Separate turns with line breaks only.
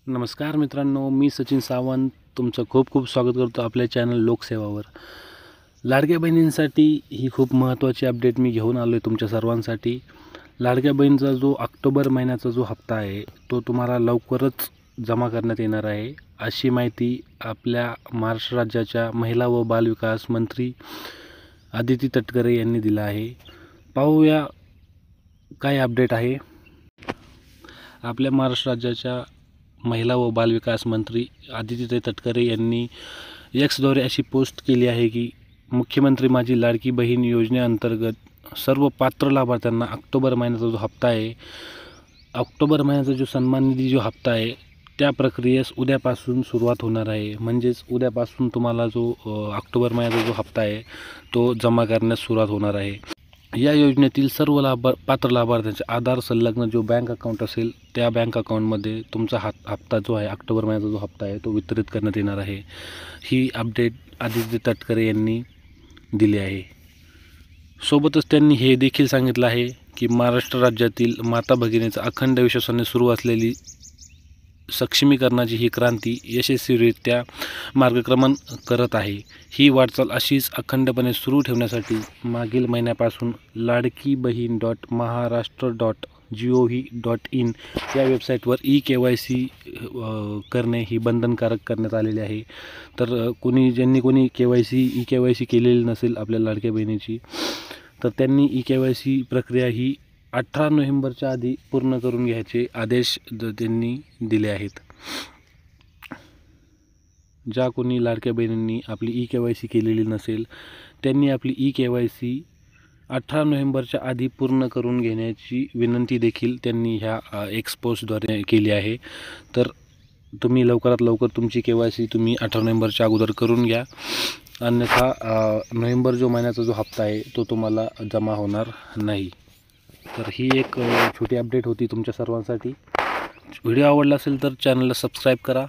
नमस्कार मित्रांनो, मी सचिन सावंत तुमचं खूप खूप स्वागत करतो आपल्या चॅनल लोकसेवावर। लाडक्या बहिणींसाठी ही खूप महत्त्वाची अपडेट मी घेऊन आलो आहे तुमच्या सर्वांसाठी। लाडक्या बहिणीचा जो ऑक्टोबर महिन्याचा जो हप्ता आहे तो तुम्हाला लवकरच जमा करण्यात येणार आहे, अशी माहिती आपल्या महाराष्ट्र राज्याच्या महिला व बालविकास मंत्री आदिती तटकरे यांनी दिला आहे। पाहूया काय अपडेट आहे। आपल्या महाराष्ट्र राज्याच्या महिला व बालविकास मंत्री आदिती तटकरे यांनी एक्सद्वारे अशी पोस्ट केली आहे की मुख्यमंत्री माझी लाडकी बहीण योजनेअंतर्गत सर्व पात्र लाभार्थ्यांना ऑक्टोबर महिन्याचा जो हप्ता आहे, ऑक्टोबर महिन्याचा जो सन्मान निधी जो हप्ता आहे त्या प्रक्रियेस उद्यापासून सुरुवात होणार आहे। म्हणजेच उद्यापासून तुम्हाला जो ऑक्टोबर महिन्याचा जो हप्ता आहे तो जमा करण्यास सुरुवात होणार आहे। या योजनेतील सर्व पात्र लाभार्थ्यांचे आधार संलग्न जो बँक अकाउंट असेल त्या बँक अकाउंटमध्ये तुमचा हप्ता जो आहे ऑक्टोबर महिन्याचा जो हप्ता आहे तो वितरित करण्यात येणार आहे। ही अपडेट आदिती तटकरे यांनी दिली आहे। सोबतच त्यांनी हे देखील सांगितलं आहे की महाराष्ट्र राज्यातील माता भगिनीचा अखंड विश्वासाने सुरू असलेली सक्षमीकरणाची ही क्रांती यशस्वीरित्या मार्गक्रमण करत आहे। ही वाटचाल अशीच अखंडपणे सुरू ठेवण्यासाठी मागील महिन्यापासून ladkibaheen.maharashtra.gov.in या वेबसाईटवर KYC करणे ही बंधनकारक करण्यात आलेले आहे। तर ज्यांनी KYC केलेली नसेल आपल्या लाडक्या बहिणीची, तर त्यांनी KYC प्रक्रिया ही 18 नोव्हेंबरच्या आधी पूर्ण करून घ्यायचे आदेश त्यांनी दिले आहेत। ज्या कोणी लाडक्या बहिणींनी आपली KYC केलेली नसेल त्यांनी आपली KYC 18 नोव्हेंबरच्या आधी पूर्ण करून घेण्याची विनंती देखील त्यांनी ह्या एक्सपोजद्वारे केली आहे। तर तुम्ही लवकरात लवकर तुमची KYC तुम्ही 18 नोव्हेंबरच्या अगोदर करून घ्या, अन्यथा नोव्हेंबर जो महिन्याचा जो हप्ता आहे तो तुम्हाला जमा होणार नाही। तर ही एक छोटी अपडेट होती तुमच्या सर्वांसाठी। व्हिडिओ आवडला असेल तर चॅनलला सबस्क्राईब करा।